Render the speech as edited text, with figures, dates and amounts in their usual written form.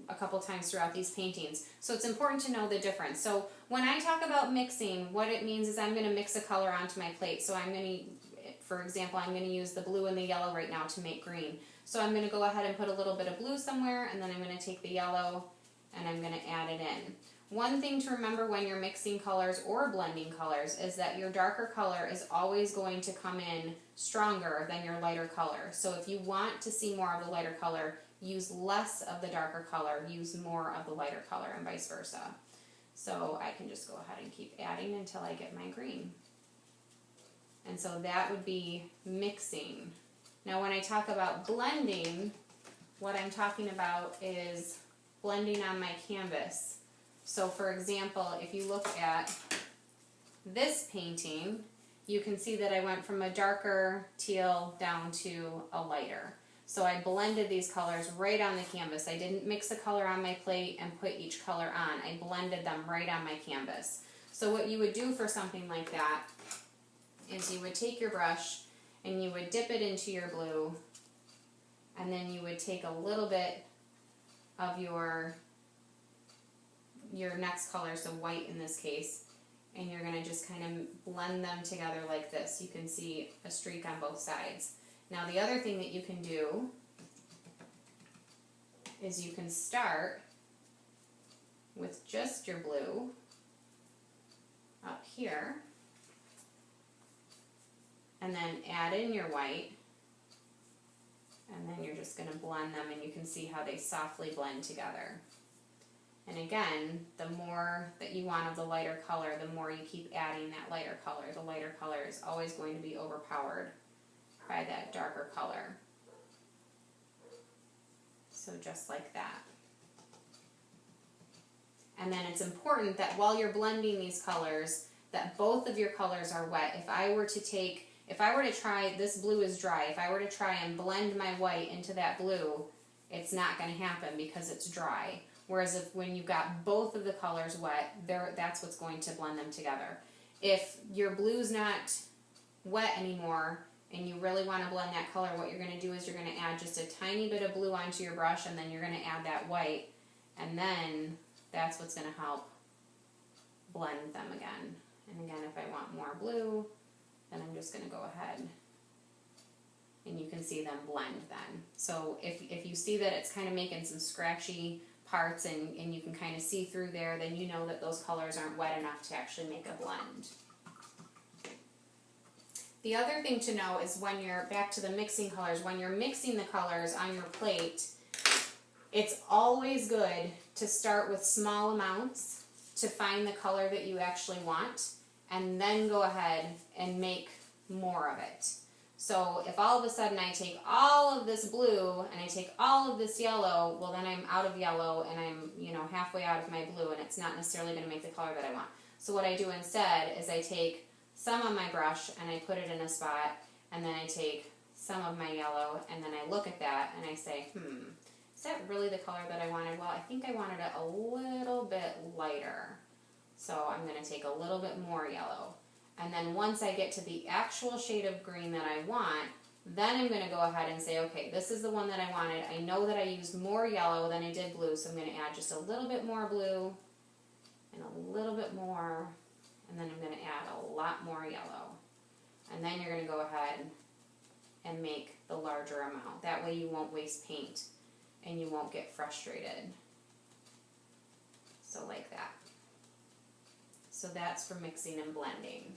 a couple times throughout these paintings. So it's important to know the difference. So when I talk about mixing, what it means is I'm going to mix a color onto my plate. So I'm going to, for example, I'm going to use the blue and the yellow right now to make green. So I'm going to go ahead and put a little bit of blue somewhere, and then I'm going to take the yellow and I'm going to add it in. One thing to remember when you're mixing colors or blending colors is that your darker color is always going to come in stronger than your lighter color. So if you want to see more of the lighter color, use less of the darker color, use more of the lighter color, and vice versa. So I can just go ahead and keep adding until I get my green. And so that would be mixing. Now when I talk about blending, what I'm talking about is blending on my canvas. So for example, if you look at this painting, you can see that I went from a darker teal down to a lighter. So I blended these colors right on the canvas. I didn't mix a color on my plate and put each color on. I blended them right on my canvas. So what you would do for something like that is you would take your brush and you would dip it into your blue, and then you would take a little bit of your next color, so white in this case, and you're going to just kind of blend them together like this. You can see a streak on both sides. Now the other thing that you can do is you can start with just your blue up here, and then add in your white, and then you're just going to blend them, and you can see how they softly blend together. And again, the more that you want of the lighter color, the more you keep adding that lighter color. The lighter color is always going to be overpowered by that darker color. So just like that. And then it's important that while you're blending these colors, that both of your colors are wet. If I were to try, this blue is dry, if I were to try and blend my white into that blue, it's not going to happen because it's dry. Whereas when you've got both of the colors wet, that's what's going to blend them together. If your blue's not wet anymore and you really want to blend that color, what you're going to do is you're going to add just a tiny bit of blue onto your brush, and then you're going to add that white, and then that's what's going to help blend them again. And again, if I want more blue, then I'm just going to go ahead and you can see them blend then. So if you see that it's kind of making some scratchy parts and you can kind of see through there, then you know that those colors aren't wet enough to actually make a blend. The other thing to know is when you're back to the mixing colors, when you're mixing the colors on your plate, it's always good to start with small amounts to find the color that you actually want, and then go ahead and make more of it. So if all of a sudden I take all of this blue and I take all of this yellow, well then I'm out of yellow and I'm halfway out of my blue, and it's not necessarily going to make the color that I want. So what I do instead is I take some on my brush and I put it in a spot, and then I take some of my yellow and then I look at that and I say, is that really the color that I wanted? Well, I think I wanted it a little bit lighter. So I'm going to take a little bit more yellow. And then once I get to the actual shade of green that I want, then I'm going to go ahead and say, okay, this is the one that I wanted. I know that I used more yellow than I did blue, so I'm going to add just a little bit more blue and a little bit more, and then I'm going to add a lot more yellow. And then you're going to go ahead and make the larger amount. That way you won't waste paint and you won't get frustrated. So like that. So that's for mixing and blending.